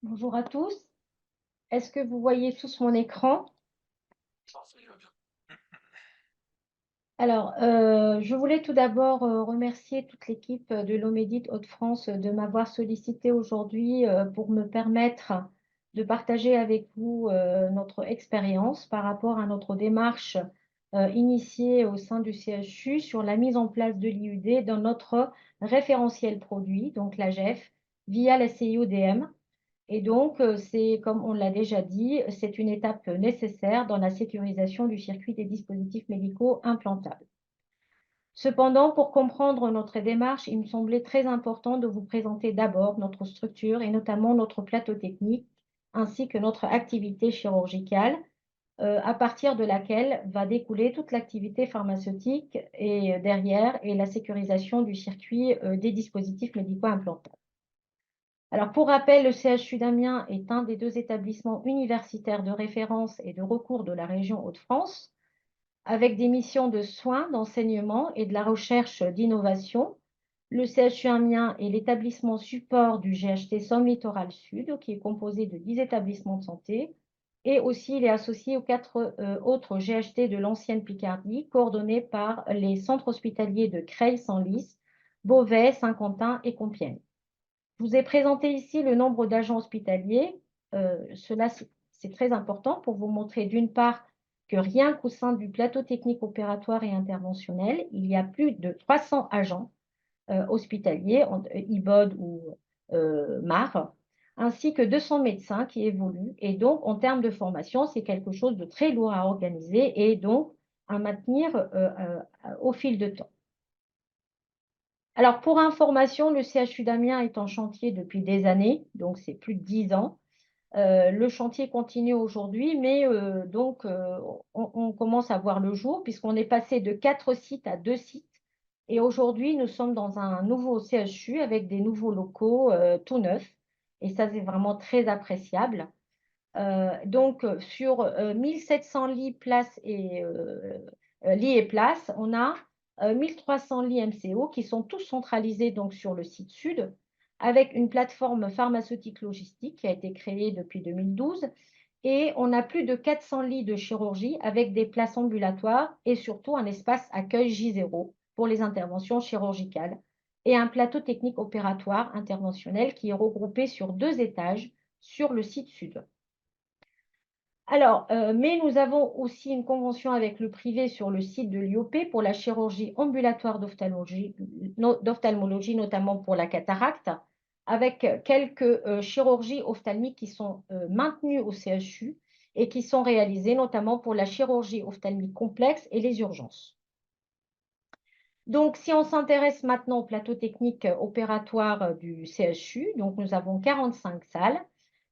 Bonjour à tous. Est-ce que vous voyez tous mon écran? Alors, je voulais tout d'abord remercier toute l'équipe de l'Omédite Hauts-de-France de m'avoir sollicité aujourd'hui pour me permettre de partager avec vous notre expérience par rapport à notre démarche initiée au sein du CHU sur la mise en place de l'IUD dans notre référentiel produit, donc l'AGEF, via la CIODM. Et donc, c'est, comme on l'a déjà dit, c'est une étape nécessaire dans la sécurisation du circuit des dispositifs médicaux implantables. Cependant, pour comprendre notre démarche, il me semblait très important de vous présenter d'abord notre structure et notamment notre plateau technique, ainsi que notre activité chirurgicale, à partir de laquelle va découler toute l'activité pharmaceutique et derrière et la sécurisation du circuit des dispositifs médicaux implantables. Alors, pour rappel, le CHU d'Amiens est un des deux établissements universitaires de référence et de recours de la région Hauts-de-France, avec des missions de soins, d'enseignement et de la recherche d'innovation. Le CHU Amiens est l'établissement support du GHT Somme Littoral Sud, qui est composé de 10 établissements de santé, et aussi il est associé aux 4 autres GHT de l'ancienne Picardie, coordonnés par les centres hospitaliers de Creil-Senlis, Beauvais, Saint-Quentin et Compiègne. Je vous ai présenté ici le nombre d'agents hospitaliers. Cela, c'est très important pour vous montrer d'une part que rien qu'au sein du plateau technique opératoire et interventionnel, il y a plus de 300 agents hospitaliers, IBOD ou MAR, ainsi que 200 médecins qui évoluent. Et donc, en termes de formation, c'est quelque chose de très lourd à organiser et donc à maintenir au fil de temps. Alors, pour information, le CHU d'Amiens est en chantier depuis des années, donc c'est plus de 10 ans. Le chantier continue aujourd'hui, mais on commence à voir le jour puisqu'on est passé de 4 sites à 2 sites. Et aujourd'hui, nous sommes dans un nouveau CHU avec des nouveaux locaux tout neufs. Et ça, c'est vraiment très appréciable. Sur 1700 lits et places, on a 1300 lits MCO qui sont tous centralisés donc, sur le site sud avec une plateforme pharmaceutique logistique qui a été créée depuis 2012 et on a plus de 400 lits de chirurgie avec des places ambulatoires et surtout un espace accueil J0 pour les interventions chirurgicales et un plateau technique opératoire interventionnel qui est regroupé sur 2 étages sur le site sud. Alors, mais nous avons aussi une convention avec le privé sur le site de l'IOP pour la chirurgie ambulatoire d'ophtalmologie, notamment pour la cataracte, avec quelques chirurgies ophtalmiques qui sont maintenues au CHU et qui sont réalisées notamment pour la chirurgie ophtalmique complexe et les urgences. Donc, si on s'intéresse maintenant au plateau technique opératoire du CHU, donc nous avons 45 salles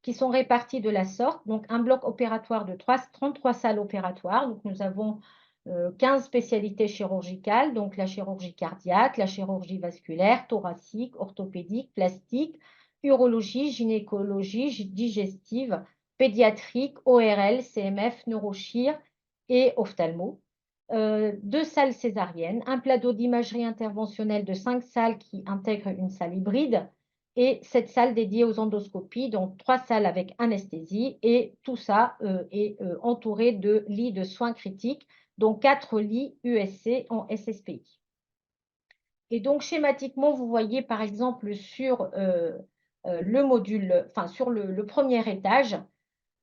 qui sont réparties de la sorte. Donc, un bloc opératoire de 33 salles opératoires. Donc, nous avons 15 spécialités chirurgicales, donc la chirurgie cardiaque, la chirurgie vasculaire, thoracique, orthopédique, plastique, urologie, gynécologie, digestive, pédiatrique, ORL, CMF, neurochir et ophtalmo. 2 salles césariennes, un plateau d'imagerie interventionnelle de 5 salles qui intègrent une salle hybride et 7 salles dédiées aux endoscopies, donc 3 salles avec anesthésie et tout ça est entouré de lits de soins critiques, donc 4 lits USC en SSPI. Et donc schématiquement, vous voyez par exemple sur le module, enfin sur le premier étage,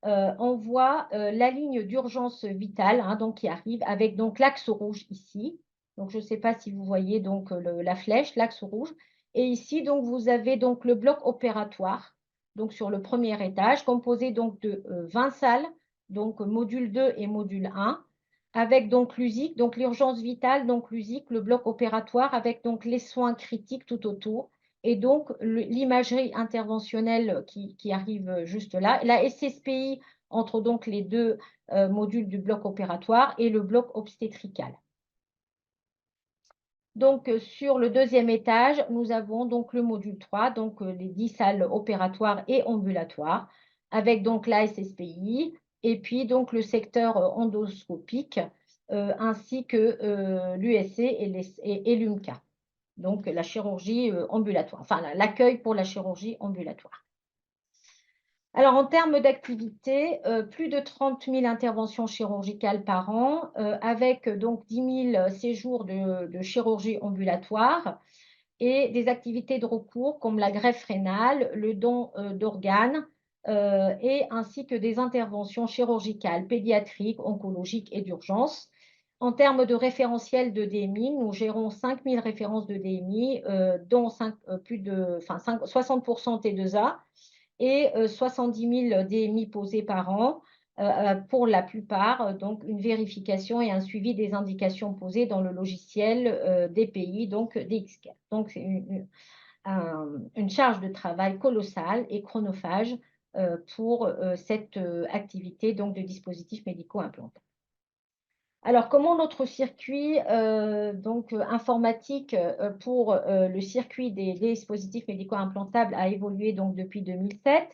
on voit la ligne d'urgence vitale donc, qui arrive avec donc l'axe rouge ici. Donc, je ne sais pas si vous voyez donc la flèche, l'axe rouge. Et ici, donc, vous avez donc le bloc opératoire, donc sur le premier étage, composé donc de 20 salles, donc module 2 et module 1, avec donc l'USIC, donc l'urgence vitale, donc l'USIC, le bloc opératoire, avec donc les soins critiques tout autour et donc l'imagerie interventionnelle qui arrive juste là. La SSPI entre donc les deux modules du bloc opératoire et le bloc obstétrical. Donc, sur le deuxième étage, nous avons donc le module 3, donc les 10 salles opératoires et ambulatoires, avec donc la SSPI et puis donc le secteur endoscopique, ainsi que l'USC et l'UMCA, donc la chirurgie ambulatoire, enfin l'accueil pour la chirurgie ambulatoire. Alors, en termes d'activité, plus de 30 000 interventions chirurgicales par an, avec donc 10 000 séjours de chirurgie ambulatoire et des activités de recours comme la greffe rénale, le don d'organes, et ainsi que des interventions chirurgicales, pédiatriques, oncologiques et d'urgence. En termes de référentiel de DMI, nous gérons 5 000 références de DMI, dont plus de, enfin, 60% T2A et 70 000 DMI posés par an, pour la plupart, donc une vérification et un suivi des indications posées dans le logiciel des pays, donc DXCare. Donc, c'est une charge de travail colossale et chronophage pour cette activité donc, de dispositifs médicaux implantables. Alors, comment notre circuit informatique pour le circuit des dispositifs médicaux implantables a évolué donc, depuis 2007?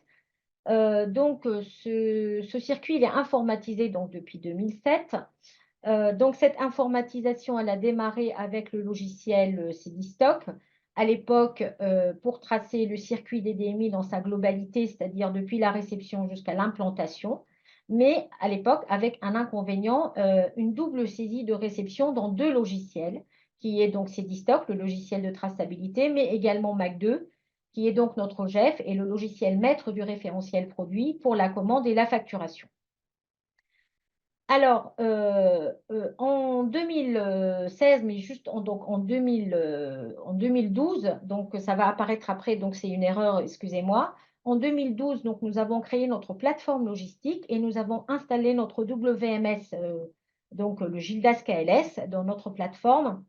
Ce circuit, il est informatisé donc, depuis 2007. Donc, cette informatisation, elle a démarré avec le logiciel Cedistock. À l'époque, pour tracer le circuit des DMI dans sa globalité, c'est-à-dire depuis la réception jusqu'à l'implantation, mais à l'époque avec un inconvénient, une double saisie de réception dans deux logiciels, qui est donc Cedistock, le logiciel de traçabilité, mais également Mac2, qui est donc notre GEF et le logiciel maître du référentiel produit pour la commande et la facturation. Alors, en 2016, mais juste donc en 2012, donc ça va apparaître après, donc c'est une erreur, excusez-moi. En 2012, donc nous avons créé notre plateforme logistique et nous avons installé notre WMS, donc le Gildas KLS, dans notre plateforme.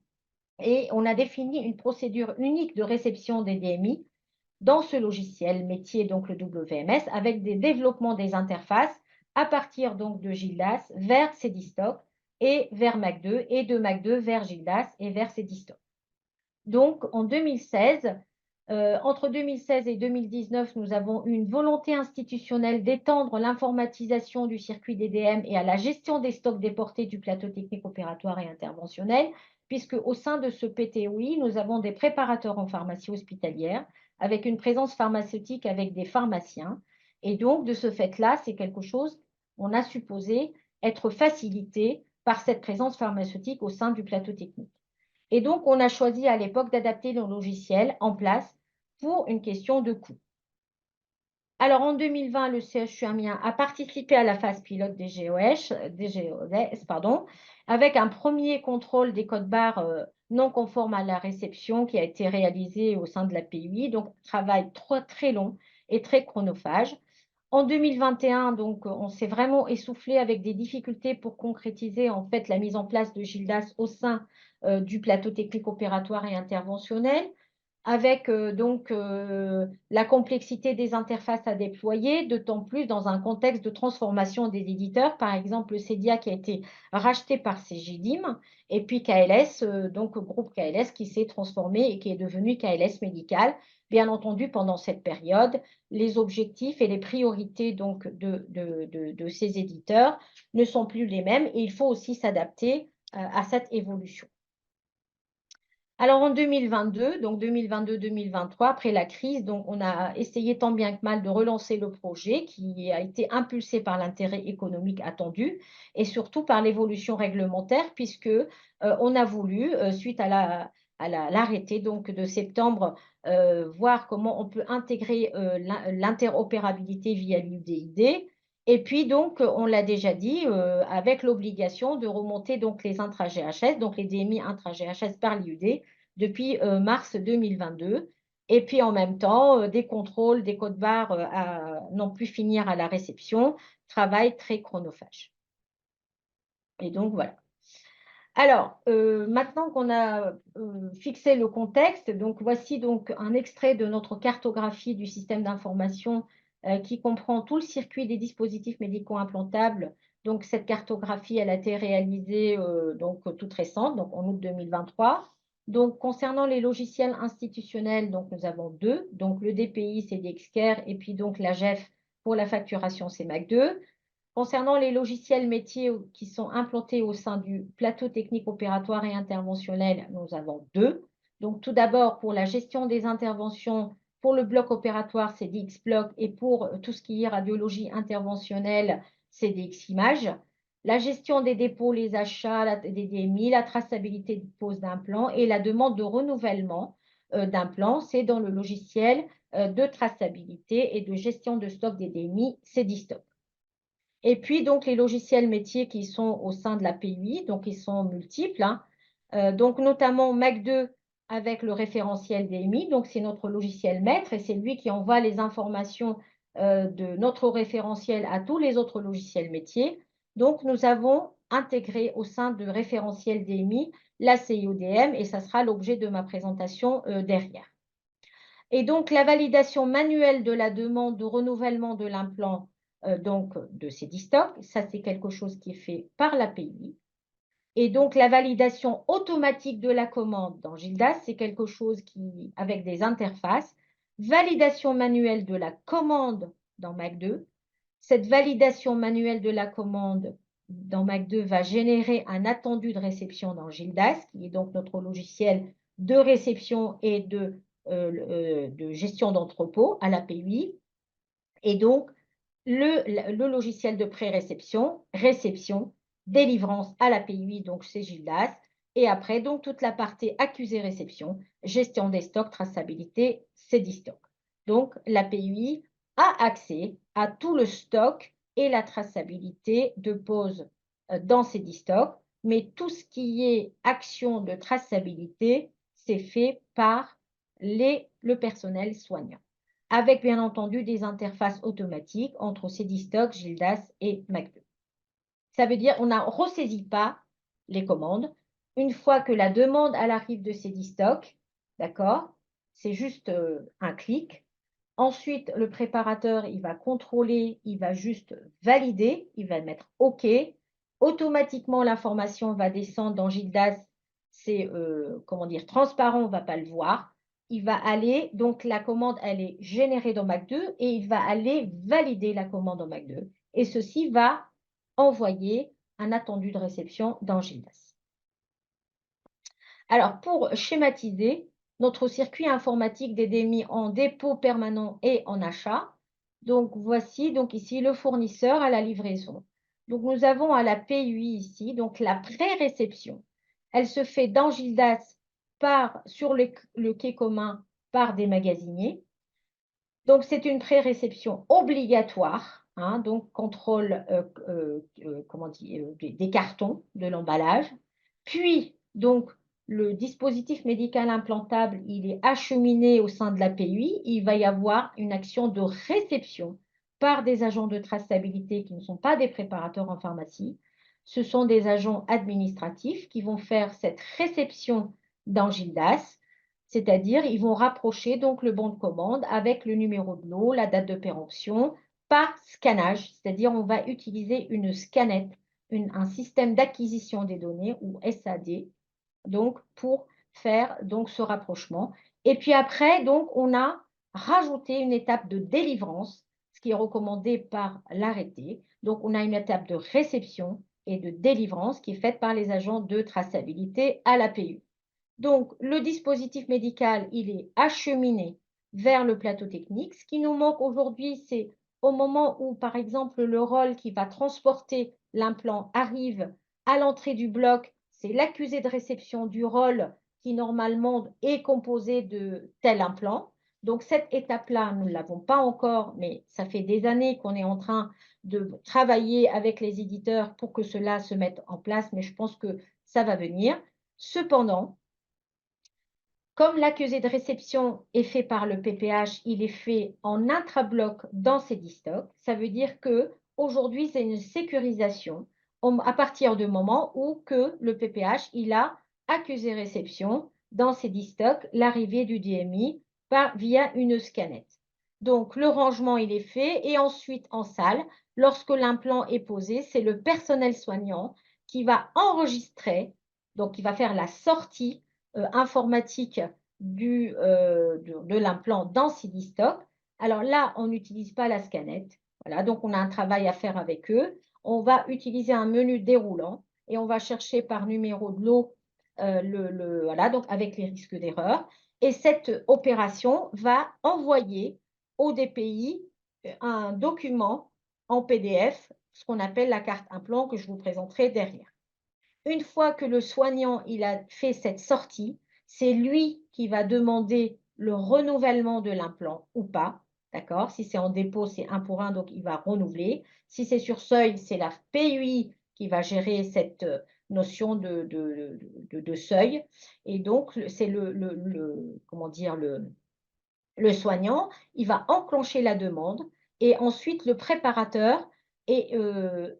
Et on a défini une procédure unique de réception des DMI dans ce logiciel métier, donc le WMS, avec des développements des interfaces à partir donc de Gildas vers Cedistock et vers Mac2 et de Mac2 vers Gildas et vers Cedistock. Donc en 2016, entre 2016 et 2019, nous avons eu une volonté institutionnelle d'étendre l'informatisation du circuit DDM et à la gestion des stocks déportés du plateau technique opératoire et interventionnel, puisque au sein de ce PTOI, nous avons des préparateurs en pharmacie hospitalière avec une présence pharmaceutique avec des pharmaciens. Et donc, de ce fait-là, c'est quelque chose, on a supposé, être facilité par cette présence pharmaceutique au sein du plateau technique. Et donc, on a choisi à l'époque d'adapter le logiciel en place pour une question de coût. Alors, en 2020, le CHU Amiens a participé à la phase pilote des GOS, pardon, avec un premier contrôle des codes barres non conformes à la réception qui a été réalisé au sein de la PUI. Donc, travail très long et très chronophage. En 2021, donc, on s'est vraiment essoufflé avec des difficultés pour concrétiser en fait la mise en place de Gildas au sein du plateau technique opératoire et interventionnel, avec la complexité des interfaces à déployer, d'autant plus dans un contexte de transformation des éditeurs, par exemple le CEDIA qui a été racheté par Cegidim, et puis KLS, donc groupe KLS qui s'est transformé et qui est devenu KLS Médical. Bien entendu, pendant cette période, les objectifs et les priorités donc, de ces éditeurs ne sont plus les mêmes et il faut aussi s'adapter à cette évolution. Alors en 2022, donc 2022-2023, après la crise, donc on a essayé tant bien que mal de relancer le projet qui a été impulsé par l'intérêt économique attendu et surtout par l'évolution réglementaire puisque on a voulu, suite à l'arrêté donc de septembre, voir comment on peut intégrer l'interopérabilité via l'UDID. Et puis donc, on l'a déjà dit, avec l'obligation de remonter donc les intra-GHS, donc les DMI intra-GHS par l'IUD depuis mars 2022. Et puis en même temps, des contrôles, des codes barres à non plus finir à la réception, travail très chronophage. Et donc voilà. Alors, maintenant qu'on a fixé le contexte, donc voici donc un extrait de notre cartographie du système d'information qui comprend tout le circuit des dispositifs médicaux implantables. Donc, cette cartographie, elle a été réalisée donc toute récente, donc en août 2023. Donc, concernant les logiciels institutionnels, donc nous avons deux, donc le DPI, c'est DXCare, et puis donc la GEF pour la facturation, c'est MAC2. Concernant les logiciels métiers qui sont implantés au sein du plateau technique opératoire et interventionnel, nous avons deux. Donc, tout d'abord, pour la gestion des interventions, Pour le bloc opératoire, c'est DXblock et pour tout ce qui est radiologie interventionnelle, c'est DXimage. La gestion des dépôts, les achats des DMI, la traçabilité de pose d'implants et la demande de renouvellement d'implants, c'est dans le logiciel de traçabilité et de gestion de stock des DMI, c'est DStock. Et puis, donc, les logiciels métiers qui sont au sein de la PUI, donc ils sont multiples, hein. Donc, notamment MAC2 avec le référentiel DMI, donc c'est notre logiciel maître et c'est lui qui envoie les informations de notre référentiel à tous les autres logiciels métiers. Donc, nous avons intégré au sein du référentiel DMI la CIODM et ça sera l'objet de ma présentation derrière. Et donc, la validation manuelle de la demande de renouvellement de l'implant, donc de ces stocks, ça c'est quelque chose qui est fait par l'API. Et donc, la validation automatique de la commande dans Gildas, c'est quelque chose qui, avec des interfaces. Validation manuelle de la commande dans Mac2. Cette validation manuelle de la commande dans Mac2 va générer un attendu de réception dans Gildas, qui est donc notre logiciel de réception et de gestion d'entrepôt à l'API. Et donc, le logiciel de pré-réception, réception, délivrance à l'API, donc c'est Gildas. Et après, donc, toute la partie accusé-réception, gestion des stocks, traçabilité, c'est d'e-stock. Donc, l'API a accès à tout le stock et la traçabilité de pose dans ces stocks, mais tout ce qui est action de traçabilité, c'est fait par le personnel soignant, avec bien entendu des interfaces automatiques entre Cdstock, Gildas et Mac2. Ça veut dire qu'on ne ressaisit pas les commandes. Une fois que la demande elle arrive de Cdstock, d'accord, c'est juste un clic. Ensuite, le préparateur, il va contrôler, il va juste valider, il va mettre OK. Automatiquement, l'information va descendre dans Gildas. C'est, comment dire, transparent, on ne va pas le voir. Il va aller, donc la commande, elle est générée dans Mac2 et il va aller valider la commande dans Mac2. Et ceci va envoyer un attendu de réception dans Gildas. Alors, pour schématiser, notre circuit informatique des DMI en dépôt permanent et en achat. Donc, voici donc ici le fournisseur à la livraison. Donc, nous avons à la PUI ici, donc la pré-réception. Elle se fait dans Gildas sur le quai commun par des magasiniers. Donc, c'est une pré-réception obligatoire, hein, donc contrôle comment dire, des cartons, de l'emballage. Puis, donc, le dispositif médical implantable, il est acheminé au sein de la PUI. Il va y avoir une action de réception par des agents de traçabilité qui ne sont pas des préparateurs en pharmacie. Ce sont des agents administratifs qui vont faire cette réception dans Gildas, c'est-à-dire ils vont rapprocher donc le bon de commande avec le numéro de lot, la date de péremption, par scannage, c'est-à-dire on va utiliser une scanette, un système d'acquisition des données ou SAD, donc pour faire donc ce rapprochement. Et puis après, donc on a rajouté une étape de délivrance, ce qui est recommandé par l'arrêté. Donc on a une étape de réception et de délivrance qui est faite par les agents de traçabilité à l'APU. Donc, le dispositif médical, il est acheminé vers le plateau technique. Ce qui nous manque aujourd'hui, c'est au moment où, par exemple, le rôle qui va transporter l'implant arrive à l'entrée du bloc, c'est l'accusé de réception du rôle qui, normalement, est composé de tel implant. Donc, cette étape-là, nous ne l'avons pas encore, mais ça fait des années qu'on est en train de travailler avec les éditeurs pour que cela se mette en place, mais je pense que ça va venir. Cependant, comme l'accusé de réception est fait par le PPH, il est fait en intra-bloc dans Cdstock. Ça veut dire qu'aujourd'hui, c'est une sécurisation à partir du moment où que le PPH il a accusé réception dans Cdstock l'arrivée du DMI via une scanette. Donc, le rangement, il est fait et ensuite en salle, lorsque l'implant est posé, c'est le personnel soignant qui va enregistrer, donc il va faire la sortie informatique de l'implant dans Cdstock. Alors là, on n'utilise pas la scanette. Voilà, donc on a un travail à faire avec eux. On va utiliser un menu déroulant et on va chercher par numéro de lot, voilà, donc avec les risques d'erreur. Et cette opération va envoyer au DPI un document en PDF, ce qu'on appelle la carte implant que je vous présenterai derrière. Une fois que le soignant il a fait cette sortie, c'est lui qui va demander le renouvellement de l'implant ou pas, d'accord? Si c'est en dépôt, c'est 1 pour 1, donc il va renouveler. Si c'est sur seuil, c'est la PUI qui va gérer cette notion de seuil. Et donc, c'est comment dire, le soignant, il va enclencher la demande et ensuite le préparateur et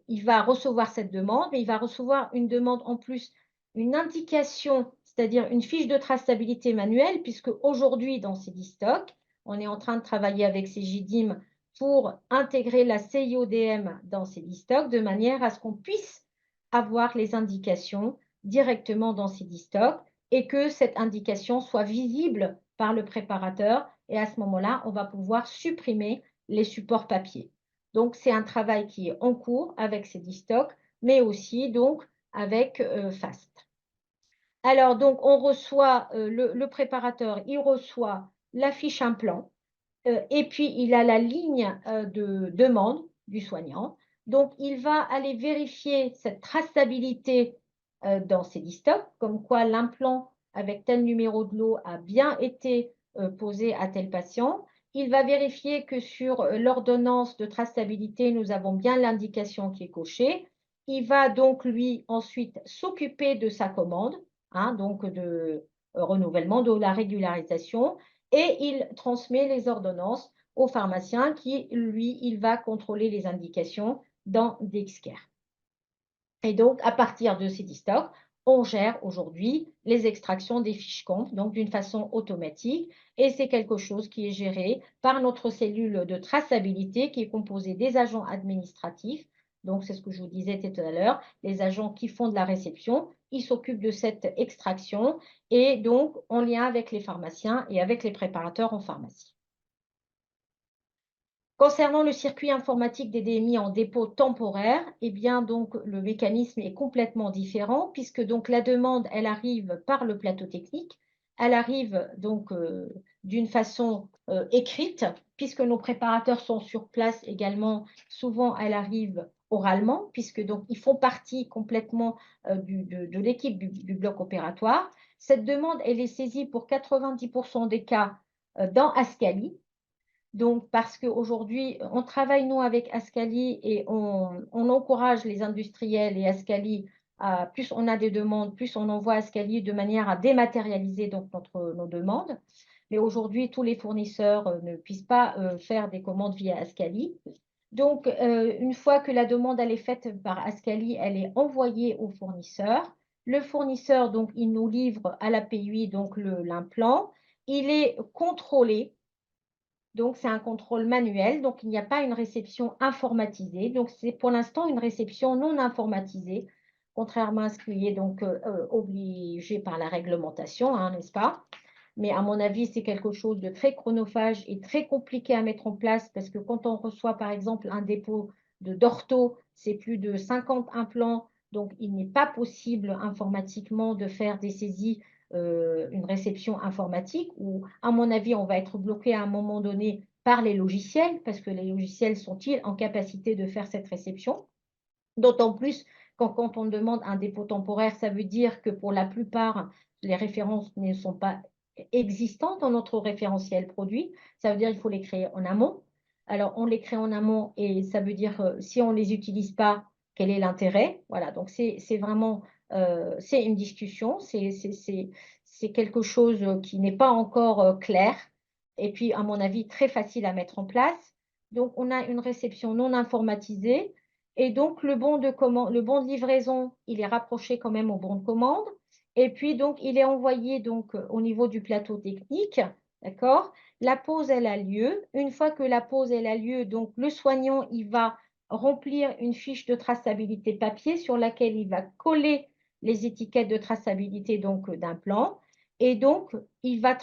il va recevoir cette demande, mais il va recevoir une demande en plus, une indication, c'est-à-dire une fiche de traçabilité manuelle, puisque aujourd'hui dans Cedistock, on est en train de travailler avec Cegidim pour intégrer la CIODM dans Cedistock de manière à ce qu'on puisse avoir les indications directement dans Cedistock et que cette indication soit visible par le préparateur et à ce moment-là, on va pouvoir supprimer les supports papier. Donc, c'est un travail qui est en cours avec Cedistock, mais aussi donc avec FAST. Alors, donc, on reçoit, le préparateur, il reçoit la fiche implant et puis il a la ligne de demande du soignant. Donc, il va aller vérifier cette traçabilité dans Cedistock, comme quoi l'implant avec tel numéro de lot a bien été posé à tel patient. Il va vérifier que sur l'ordonnance de traçabilité, nous avons bien l'indication qui est cochée. Il va donc, lui, ensuite s'occuper de sa commande, hein, donc de renouvellement, de la régularisation, et il transmet les ordonnances au pharmacien qui, lui, il va contrôler les indications dans Dexcare. Et donc, à partir de Cedistock, on gère aujourd'hui les extractions des fiches comptes, donc d'une façon automatique, et c'est quelque chose qui est géré par notre cellule de traçabilité qui est composée des agents administratifs. Donc, c'est ce que je vous disais tout à l'heure, les agents qui font de la réception, ils s'occupent de cette extraction et donc en lien avec les pharmaciens et avec les préparateurs en pharmacie. Concernant le circuit informatique des DMI en dépôt temporaire, eh bien donc le mécanisme est complètement différent puisque donc la demande, elle arrive par le plateau technique, elle arrive donc d'une façon écrite puisque nos préparateurs sont sur place également. Souvent, elle arrive oralement puisque donc ils font partie complètement de l'équipe du bloc opératoire. Cette demande, elle est saisie pour 90% des cas dans Ascali. Donc, parce qu'aujourd'hui, on travaille, nous, avec Ascali et on encourage les industriels et Ascali, plus on a des demandes, plus on envoie Ascali de manière à dématérialiser donc nos demandes. Mais aujourd'hui, tous les fournisseurs ne puissent pas faire des commandes via Ascali. Donc, une fois que la demande elle est faite par Ascali, elle est envoyée au fournisseur. Le fournisseur, donc, il nous livre à la PUI donc l'implant. Il est contrôlé. Donc, c'est un contrôle manuel, donc il n'y a pas une réception informatisée. Donc, c'est pour l'instant une réception non informatisée, contrairement à ce qui est donc obligé par la réglementation, hein, n'est-ce pas? Mais à mon avis, c'est quelque chose de très chronophage et très compliqué à mettre en place parce que quand on reçoit, par exemple, un dépôt d'ortho, c'est plus de 50 implants, donc il n'est pas possible informatiquement de faire des saisies une réception informatique où, à mon avis, on va être bloqué à un moment donné par les logiciels, parce que les logiciels sont-ils en capacité de faire cette réception? D'autant plus quand on demande un dépôt temporaire, ça veut dire que pour la plupart, les références ne sont pas existantes dans notre référentiel produit. Ça veut dire qu'il faut les créer en amont. Alors, on les crée en amont et ça veut dire si on ne les utilise pas, quel est l'intérêt? Voilà, donc c'est vraiment c'est une discussion, c'est quelque chose qui n'est pas encore clair et puis, à mon avis, très facile à mettre en place. Donc, on a une réception non informatisée et donc, le bon de livraison, il est rapproché quand même au bon de commande. Et puis, donc, il est envoyé donc, au niveau du plateau technique. D'accord? La pause, elle a lieu. Une fois que la pause, elle a lieu, donc, le soignant, il va remplir une fiche de traçabilité papier sur laquelle il va coller les étiquettes de traçabilité donc d'un plan. Et donc, il va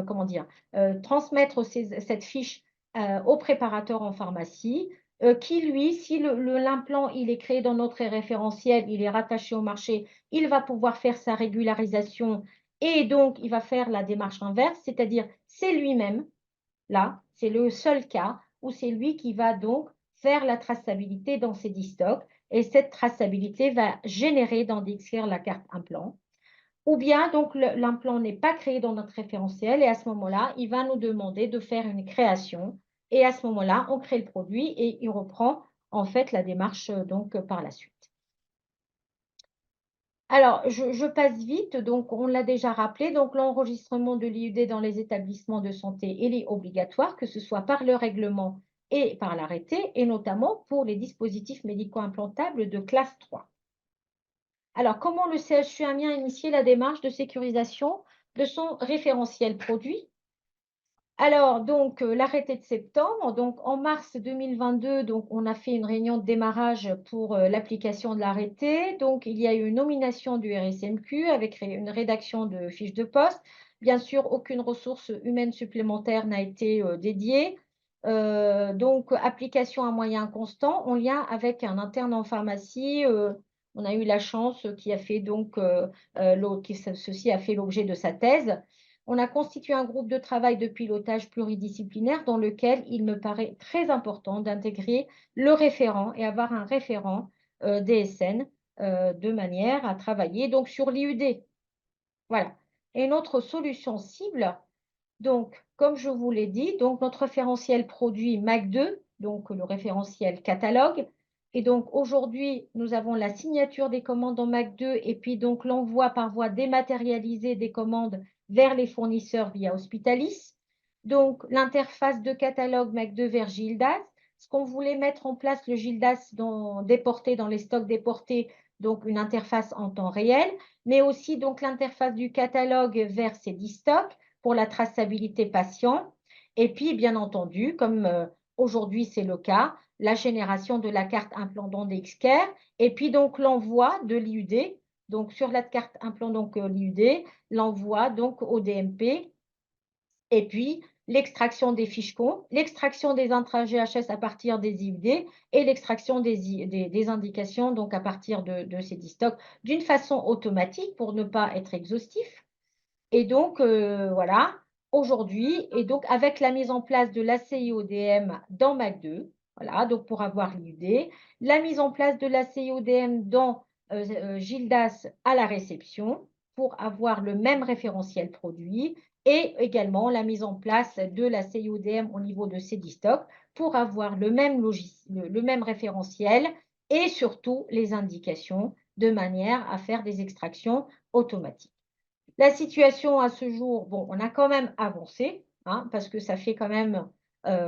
comment dire, transmettre cette fiche au préparateur en pharmacie qui, lui, si l'implant il est créé dans notre référentiel, il est rattaché au marché, il va pouvoir faire sa régularisation Et donc, il va faire la démarche inverse, c'est-à-dire c'est lui-même, là, c'est le seul cas où c'est lui qui va donc faire la traçabilité dans ses 10 stocks et cette traçabilité va générer dans DXCare la carte implant. Ou bien donc l'implant n'est pas créé dans notre référentiel et à ce moment-là, il va nous demander de faire une création et à ce moment-là, on crée le produit et il reprend en fait la démarche donc par la suite. Alors, je passe vite, donc on l'a déjà rappelé, donc l'enregistrement de l'IUD dans les établissements de santé, il est obligatoire, que ce soit par le règlement et par l'arrêté, et notamment pour les dispositifs médico-implantables de classe 3. Alors, comment le CHU Amiens a initié la démarche de sécurisation de son référentiel produit? Alors, donc, l'arrêté de septembre, donc en mars 2022, donc, on a fait une réunion de démarrage pour l'application de l'arrêté. Donc, il y a eu une nomination du RSMQ avec une rédaction de fiche de poste. Bien sûr, aucune ressource humaine supplémentaire n'a été dédiée. Donc, application à moyens constants en lien avec un interne en pharmacie. On a eu la chance qui a fait donc, ceci a fait l'objet de sa thèse. On a constitué un groupe de travail de pilotage pluridisciplinaire dans lequel il me paraît très important d'intégrer le référent et avoir un référent DSN de manière à travailler donc sur l'IUD. Voilà. Et notre solution cible, donc, comme je vous l'ai dit, donc notre référentiel produit MAC2, donc le référentiel catalogue. Et donc aujourd'hui, nous avons la signature des commandes en MAC2 et puis donc l'envoi par voie dématérialisée des commandes vers les fournisseurs via Hospitalis. Donc l'interface de catalogue MAC2 vers Gildas. Ce qu'on voulait mettre en place le Gildas déporté dans les stocks déportés, donc une interface en temps réel, mais aussi donc l'interface du catalogue vers ces 10 stocks pour la traçabilité patient. Et puis, bien entendu, comme aujourd'hui c'est le cas, la génération de la carte implant DXCare et puis donc l'envoi de l'IUD. Donc, sur la carte implant l'IUD, l'envoi donc au DMP et puis l'extraction des fiches comptes, l'extraction des intrants GHS à partir des IUD et l'extraction des indications donc à partir de ces 10 stocks d'une façon automatique pour ne pas être exhaustif. Et donc, voilà, aujourd'hui, et donc avec la mise en place de l'ACI-ODM dans MAC2, voilà, donc pour avoir l'IUD, la mise en place de l'ACI-ODM dans Gildas à la réception pour avoir le même référentiel produit et également la mise en place de l'ACI-ODM au niveau de Cedistock pour avoir le même référentiel et surtout les indications de manière à faire des extractions automatiques. La situation à ce jour, bon, on a quand même avancé, hein, parce que ça fait quand même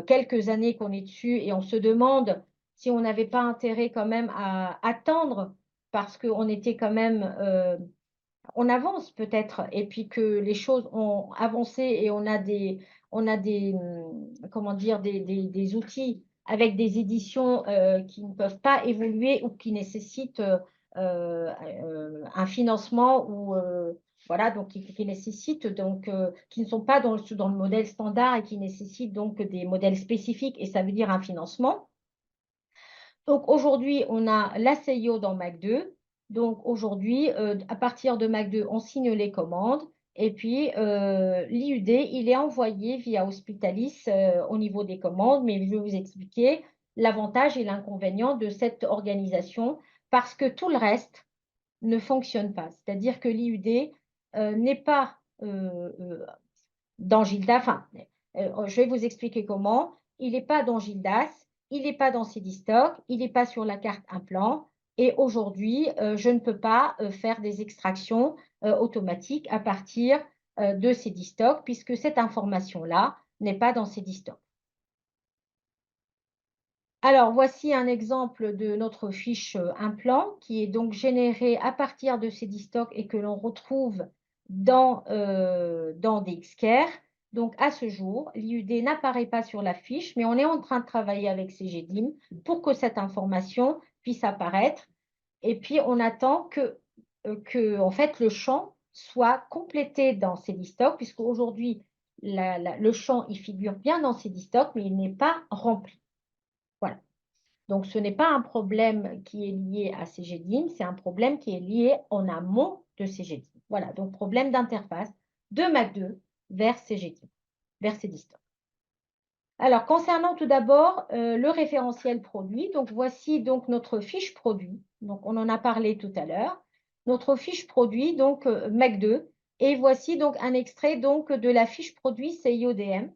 quelques années qu'on est dessus et on se demande si on n'avait pas intérêt quand même à attendre parce qu'on était quand même, on avance peut-être et puis que les choses ont avancé et on a des comment dire, des outils avec des éditions qui ne peuvent pas évoluer ou qui nécessitent un financement ou voilà, donc qui nécessitent donc qui ne sont pas dans le modèle standard et qui nécessitent donc des modèles spécifiques et ça veut dire un financement. Donc aujourd'hui, on a la CIO dans MAC2. Donc aujourd'hui, à partir de MAC2, on signe les commandes et puis l'IUD, il est envoyé via Hospitalis au niveau des commandes, mais je vais vous expliquer l'avantage et l'inconvénient de cette organisation parce que tout le reste ne fonctionne pas. C'est-à-dire que l'IUD n'est pas dans Gildas, enfin, je vais vous expliquer comment. Il n'est pas dans Gildas, il n'est pas dans Cedistock, il n'est pas sur la carte implant. Et aujourd'hui, je ne peux pas faire des extractions automatiques à partir de Cedistock puisque cette information-là n'est pas dans Cedistock. Alors, voici un exemple de notre fiche implant qui est donc générée à partir de Cedistock et que l'on retrouve dans DXCare. Donc, à ce jour, l'IUD n'apparaît pas sur la fiche, mais on est en train de travailler avec CGDIM pour que cette information puisse apparaître. Et puis, on attend que en fait, le champ soit complété dans Cedistock, puisque aujourd'hui, le champ, il figure bien dans Cedistock, mais il n'est pas rempli. Voilà. Donc, ce n'est pas un problème qui est lié à CGDIM, c'est un problème qui est lié en amont de CGDIM. Voilà, donc problème d'interface de MAC2 vers CGDIM, vers CDISTOC. Alors, concernant tout d'abord le référentiel produit, donc voici donc notre fiche produit. Donc, on en a parlé tout à l'heure. Notre fiche produit, donc MAC2, et voici donc un extrait donc de la fiche produit CIODM.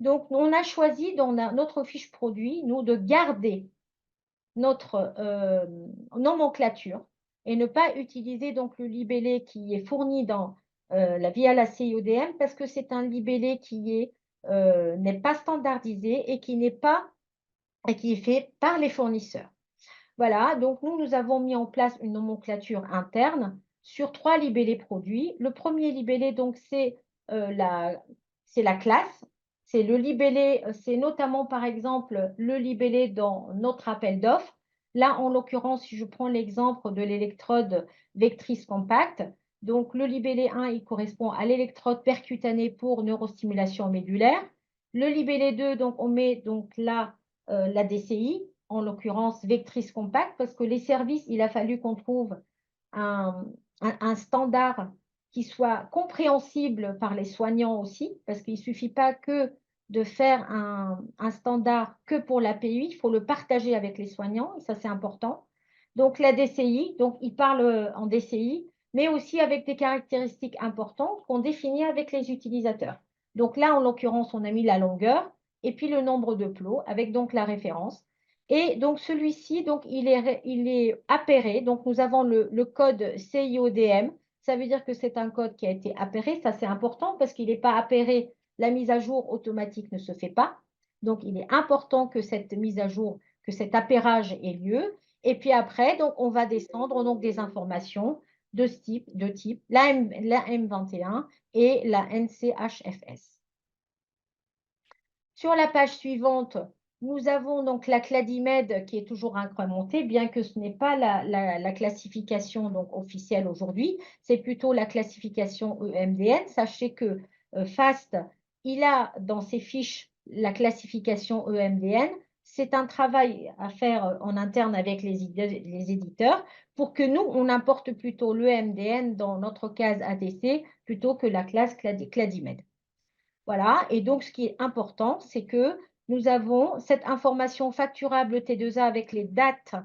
Donc, on a choisi dans notre fiche produit, nous, de garder notre nomenclature et ne pas utiliser donc le libellé qui est fourni via la CIODM parce que c'est un libellé qui n'est pas standardisé et qui est fait par les fournisseurs. Voilà, donc nous avons mis en place une nomenclature interne sur 3 libellés produits. Le premier libellé, donc, c'est la classe. C'est le libellé, c'est notamment, par exemple, le libellé dans notre appel d'offres. Là, en l'occurrence, si je prends l'exemple de l'électrode vectrice compacte, donc le libellé 1, il correspond à l'électrode percutanée pour neurostimulation médulaire. Le libellé 2, donc, on met donc là la DCI, en l'occurrence vectrice compacte, parce que les services, il a fallu qu'on trouve un standard qui soit compréhensible par les soignants aussi, parce qu'il ne suffit pas que de faire un standard que pour l'API, il faut le partager avec les soignants, et ça c'est important. Donc la DCI, donc il parle en DCI, mais aussi avec des caractéristiques importantes qu'on définit avec les utilisateurs. Donc là, en l'occurrence, on a mis la longueur et puis le nombre de plots avec donc la référence. Et donc celui-ci, donc il est appairé. Donc nous avons le code CIODM. Ça veut dire que c'est un code qui a été appairé. Ça c'est important parce qu'il n'est pas appairé. La mise à jour automatique ne se fait pas. Donc il est important que cette mise à jour, que cet appairage ait lieu. Et puis après, donc on va descendre donc des informations de type la M21 et la NCHFS. Sur la page suivante, nous avons donc la Cladimed qui est toujours incrémentée, bien que ce n'est pas la classification donc, officielle aujourd'hui, c'est plutôt la classification EMDN. Sachez que FAST, il a dans ses fiches la classification EMDN. C'est un travail à faire en interne avec les éditeurs pour que nous, on importe plutôt l'EMDN dans notre case ATC plutôt que la classe Cladimed. Voilà, et donc ce qui est important, c'est que nous avons cette information facturable T2A avec les dates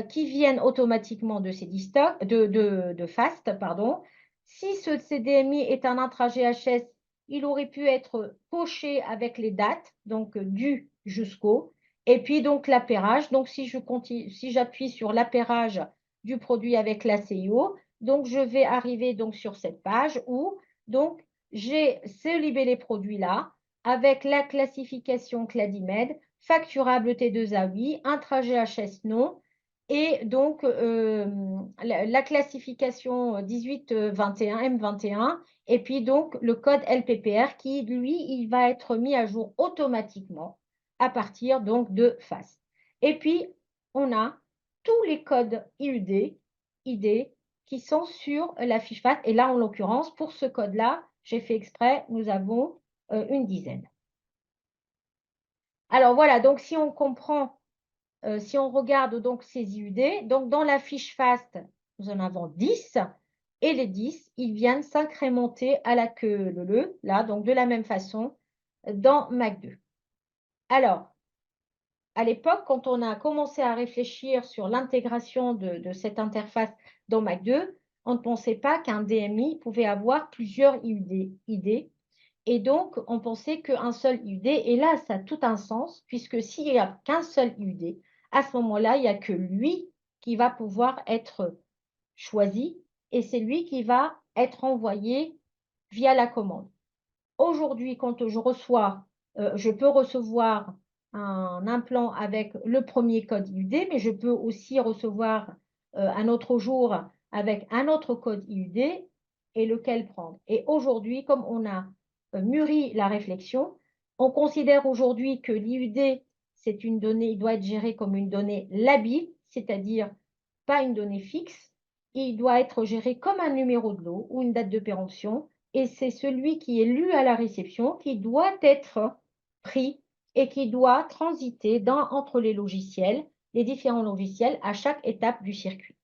qui viennent automatiquement de CDISTOC, de FAST, pardon. Si ce CDMI est un intra GHS, il aurait pu être coché avec les dates, donc du jusqu'au, et puis donc l'appairage. Donc si j'appuie sur l'appairage du produit avec la CIO, donc je vais arriver donc sur cette page où donc j'ai ce libellé produit-là avec la classification Cladimed, facturable T2A oui, intra-GHS non, et donc la classification 1821 M21, et puis donc le code LPPR qui, lui, il va être mis à jour automatiquement à partir donc de FAST. Et puis, on a tous les codes IUD, ID, qui sont sur la fiche FAST. Et là, en l'occurrence, pour ce code-là, j'ai fait exprès, nous avons une dizaine. Alors voilà, donc si on comprend, si on regarde donc ces IUD, donc dans la fiche FAST, nous en avons 10, et les 10, ils viennent s'incrémenter à la queue leu, là, donc de la même façon, dans MAC2. Alors, à l'époque, quand on a commencé à réfléchir sur l'intégration de cette interface dans MAC2, on ne pensait pas qu'un DMI pouvait avoir plusieurs ID. Et donc, on pensait qu'un seul IUD, et là, ça a tout un sens, puisque s'il n'y a qu'un seul IUD, à ce moment-là, il n'y a que lui qui va pouvoir être choisi, et c'est lui qui va être envoyé via la commande. Aujourd'hui, quand je peux recevoir un implant avec le premier code IUD, mais je peux aussi recevoir un autre jour avec un autre code IUD et lequel prendre. Et aujourd'hui, comme on a mûri la réflexion, on considère aujourd'hui que l'IUD, c'est une donnée, il doit être géré comme une donnée labile, c'est-à-dire pas une donnée fixe, et il doit être géré comme un numéro de lot ou une date de péremption, et c'est celui qui est lu à la réception qui doit être pris et qui doit transiter entre les logiciels les différents logiciels à chaque étape du circuit.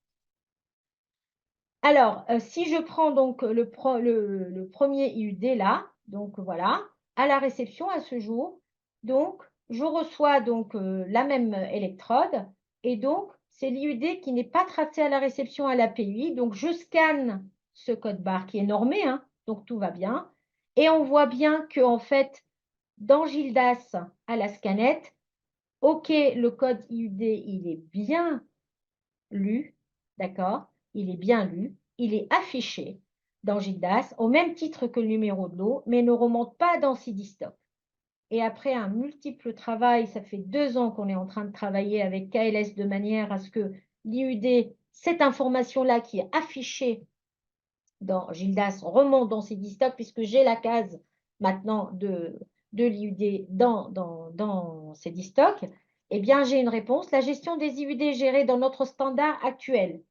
Alors, si je prends donc le premier IUD là, donc voilà, à la réception à ce jour, donc je reçois donc la même électrode et donc c'est l'IUD qui n'est pas tracé à la réception à l'API. Donc je scanne ce code barre qui est normé, hein, donc tout va bien. Et on voit bien que en fait, dans Gildas à la scanette, OK, le code IUD, il est bien lu, d'accord? Il est bien lu, il est affiché dans Gildas au même titre que le numéro de lot, mais ne remonte pas dans Cdstock. Et après un multiple travail, ça fait 2 ans qu'on est en train de travailler avec KLS de manière à ce que l'IUD, cette information-là qui est affichée dans Gildas, remonte dans Cdstock puisque j'ai la case maintenant de l'IUD dans Cdstock. Eh bien, j'ai une réponse. La gestion des IUD est gérée dans notre standard actuel.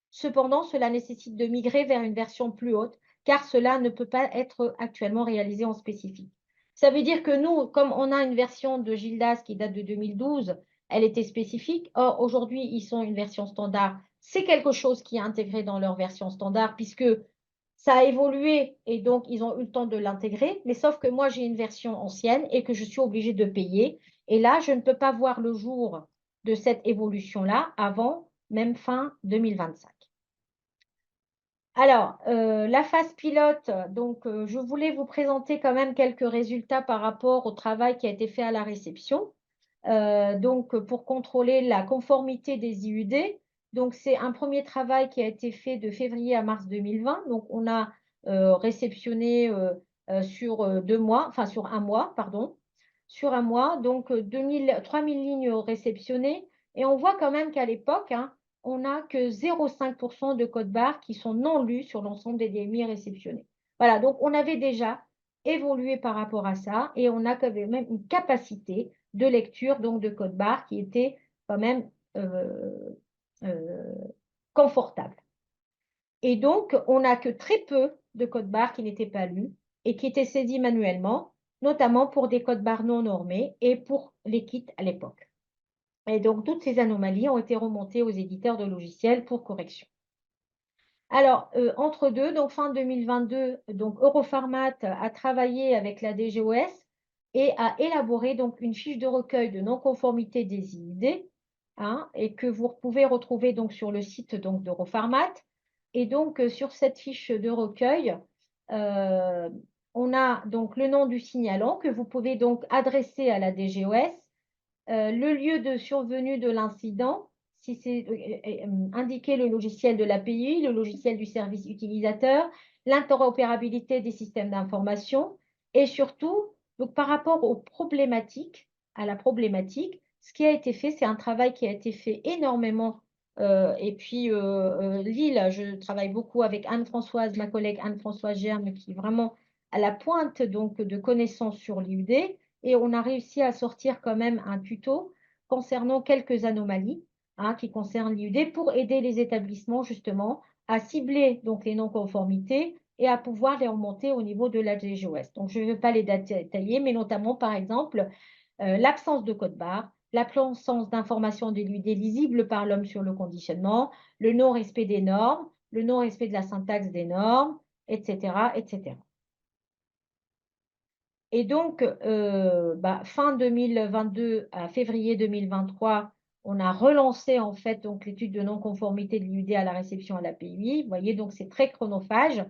Cependant, cela nécessite de migrer vers une version plus haute, car cela ne peut pas être actuellement réalisé en spécifique. Ça veut dire que nous, comme on a une version de Gildas qui date de 2012, elle était spécifique. Or, aujourd'hui, ils sont une version standard. C'est quelque chose qui est intégré dans leur version standard, puisque ça a évolué et donc ils ont eu le temps de l'intégrer. Mais sauf que moi, j'ai une version ancienne et que je suis obligée de payer. Et là, je ne peux pas voir le jour de cette évolution-là avant même fin 2025. Alors, la phase pilote, donc je voulais vous présenter quand même quelques résultats par rapport au travail qui a été fait à la réception. Donc, pour contrôler la conformité des IUD. Donc, c'est un premier travail qui a été fait de février à mars 2020. Donc, on a réceptionné sur 2 mois, enfin sur un mois, pardon, sur un mois, donc 3000 lignes réceptionnées. Et on voit quand même qu'à l'époque, hein, on n'a que 0,5% de code barre qui sont non lus sur l'ensemble des DMI réceptionnés. Voilà, donc on avait déjà évolué par rapport à ça et on a quand même une capacité de lecture donc de code barre qui était quand même euh, confortable. Et donc, on n'a que très peu de codes barres qui n'étaient pas lus et qui étaient saisis manuellement, notamment pour des codes barres non normés et pour les kits à l'époque. Et donc, toutes ces anomalies ont été remontées aux éditeurs de logiciels pour correction. Alors, entre deux, donc fin 2022, donc Eurofarmat a travaillé avec la DGOS et a élaboré donc une fiche de recueil de non-conformité des IUD, hein, et que vous pouvez retrouver donc sur le site donc d'Eurofarmat. Et donc, sur cette fiche de recueil, euh, on a donc le nom du signalant que vous pouvez donc adresser à la DGOS, le lieu de survenue de l'incident, si c'est indiquer le logiciel de l'API, le logiciel du service utilisateur, l'interopérabilité des systèmes d'information et surtout, donc, par rapport aux problématiques, à la problématique, ce qui a été fait, c'est un travail qui a été fait énormément. Et puis, Lille, je travaille beaucoup avec Anne-Françoise, ma collègue Anne-Françoise Germe, qui est vraiment à la pointe donc, de connaissances sur l'IUD et on a réussi à sortir quand même un tuto concernant quelques anomalies, hein, qui concernent l'IUD pour aider les établissements justement à cibler donc les non-conformités et à pouvoir les remonter au niveau de la DGOS. Donc je ne vais pas les détailler, mais notamment par exemple l'absence de code barre, l'absence d'informations de l'IUD lisibles par l'homme sur le conditionnement, le non-respect des normes, le non-respect de la syntaxe des normes, etc., etc. Et donc, fin 2022 à février 2023, on a relancé en fait donc l'étude de non-conformité de l'IUD à la réception à l'API. Vous voyez, donc c'est très chronophage.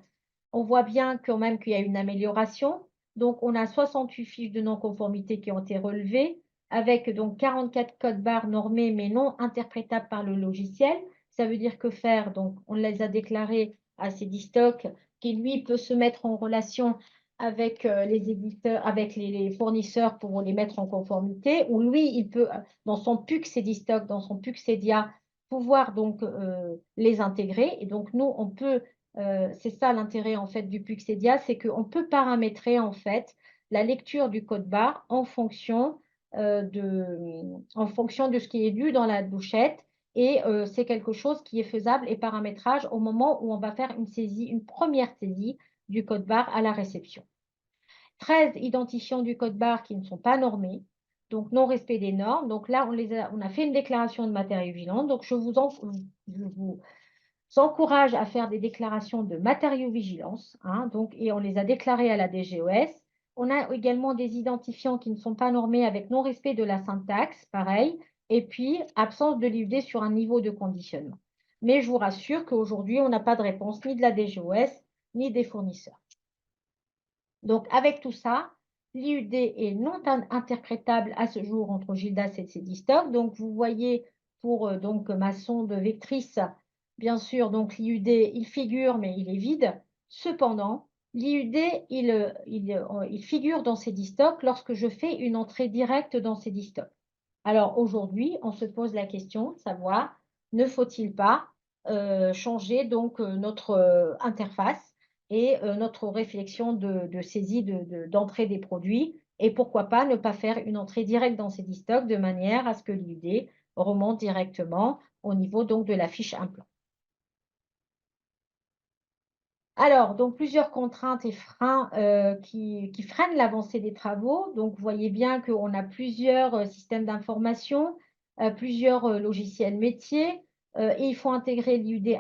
On voit bien quand même qu'il y a une amélioration. Donc, on a 68 fiches de non-conformité qui ont été relevées, avec donc 44 codes barres normés mais non interprétables par le logiciel. Ça veut dire que faire? Donc, on les a déclarés à Cdstock, qui lui peut se mettre en relation avec les éditeurs, avec les fournisseurs pour les mettre en conformité, ou lui, il peut, dans son PUC Cdstock, dans son PUC Cedia, pouvoir donc les intégrer. Et donc, nous, on peut, c'est ça l'intérêt en fait du PUC Cedia, c'est qu'on peut paramétrer en fait la lecture du code barre en fonction de ce qui est lu dans la douchette. Et c'est quelque chose qui est faisable et paramétrage au moment où on va faire une saisie, une première saisie du code barre à la réception. 13 identifiants du code barre qui ne sont pas normés. donc non-respect des normes. Donc là, on a fait une déclaration de matériaux vigilants. Donc je vous encourage à faire des déclarations de matériaux-vigilance, hein, donc, et on les a déclarées à la DGOS. On a également des identifiants qui ne sont pas normés avec non-respect de la syntaxe, pareil, et puis absence de l'IUD sur un niveau de conditionnement. Mais je vous rassure qu'aujourd'hui, on n'a pas de réponse ni de la DGOS, ni des fournisseurs. Donc, avec tout ça, l'IUD est non interprétable à ce jour entre Gildas et Cdistok. Donc, vous voyez pour donc, ma sonde vectrice, bien sûr, donc l'IUD, il figure, mais il est vide. Cependant, l'IUD, il figure dans Cdistok lorsque je fais une entrée directe dans Cdistok. Alors, aujourd'hui, on se pose la question de savoir, ne faut-il pas changer donc notre interface et notre réflexion de saisie d'entrée des produits, et pourquoi pas ne pas faire une entrée directe dans Cdistok de manière à ce que l'IUD remonte directement au niveau donc de la fiche implant. Alors, donc plusieurs contraintes et freins qui freinent l'avancée des travaux. Donc, vous voyez bien qu'on a plusieurs systèmes d'information, plusieurs logiciels métiers, et il faut intégrer l'IUD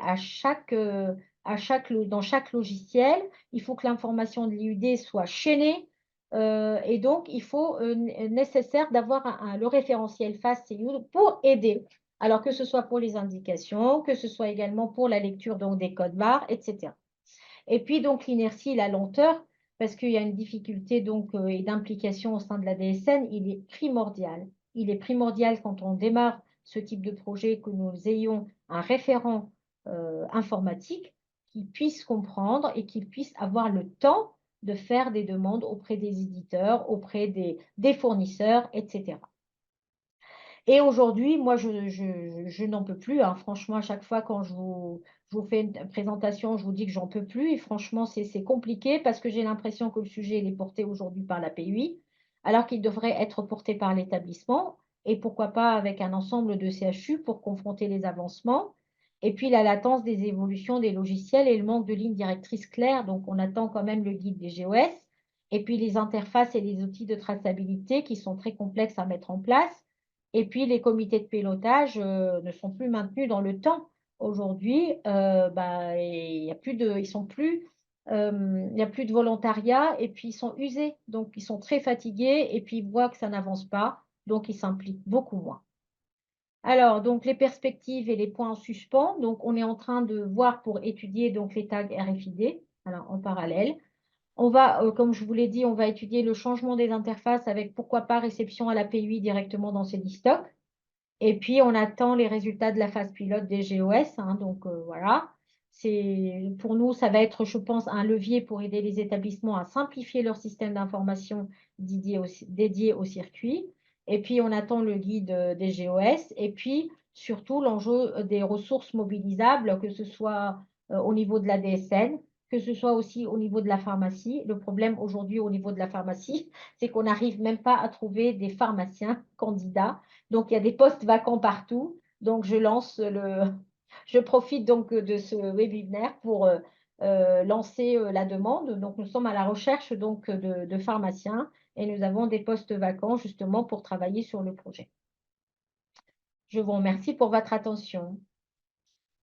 dans chaque logiciel. Il faut que l'information de l'IUD soit chaînée, et donc il faut nécessaire d'avoir le référentiel FAST-CU pour aider. Alors que ce soit pour les indications, que ce soit également pour la lecture donc, des codes barres, etc. Et puis donc l'inertie et la lenteur, parce qu'il y a une difficulté donc et d'implication au sein de la DSN, il est primordial. Il est primordial quand on démarre ce type de projet que nous ayons un référent informatique qui puisse comprendre et qui puisse avoir le temps de faire des demandes auprès des éditeurs, auprès des fournisseurs, etc. Et aujourd'hui, moi, je n'en peux plus, hein. Franchement, à chaque fois quand je vous fais une présentation, je vous dis que j'en peux plus. Et franchement, c'est compliqué parce que j'ai l'impression que le sujet il est porté aujourd'hui par la PUI, alors qu'il devrait être porté par l'établissement. Et pourquoi pas avec un ensemble de CHU pour confronter les avancements. Et puis la latence des évolutions des logiciels et le manque de lignes directrices claires. Donc, on attend quand même le guide des GOS. Et puis les interfaces et les outils de traçabilité qui sont très complexes à mettre en place. Et puis, les comités de pilotage ne sont plus maintenus dans le temps. Aujourd'hui, bah, ils sont plus, il n'y a plus de volontariat et puis ils sont usés. Donc, ils sont très fatigués et puis ils voient que ça n'avance pas. Donc, ils s'impliquent beaucoup moins. Alors, donc, les perspectives et les points en suspens. Donc, on est en train de voir pour étudier donc, les tags RFID alors, en parallèle. On va, comme je vous l'ai dit, on va étudier le changement des interfaces avec pourquoi pas réception à l'API directement dans Cdistok. Et puis, on attend les résultats de la phase pilote des GOS. Hein, donc, voilà. Pour nous, ça va être, je pense, un levier pour aider les établissements à simplifier leur système d'information dédié au circuit. Et puis, on attend le guide des GOS. Et puis, surtout, l'enjeu des ressources mobilisables, que ce soit au niveau de la DSN, que ce soit aussi au niveau de la pharmacie. Le problème aujourd'hui au niveau de la pharmacie, c'est qu'on n'arrive même pas à trouver des pharmaciens candidats. Donc, il y a des postes vacants partout. Donc, je profite donc de ce webinaire pour lancer la demande. Donc, nous sommes à la recherche donc de pharmaciens et nous avons des postes vacants justement pour travailler sur le projet. Je vous remercie pour votre attention.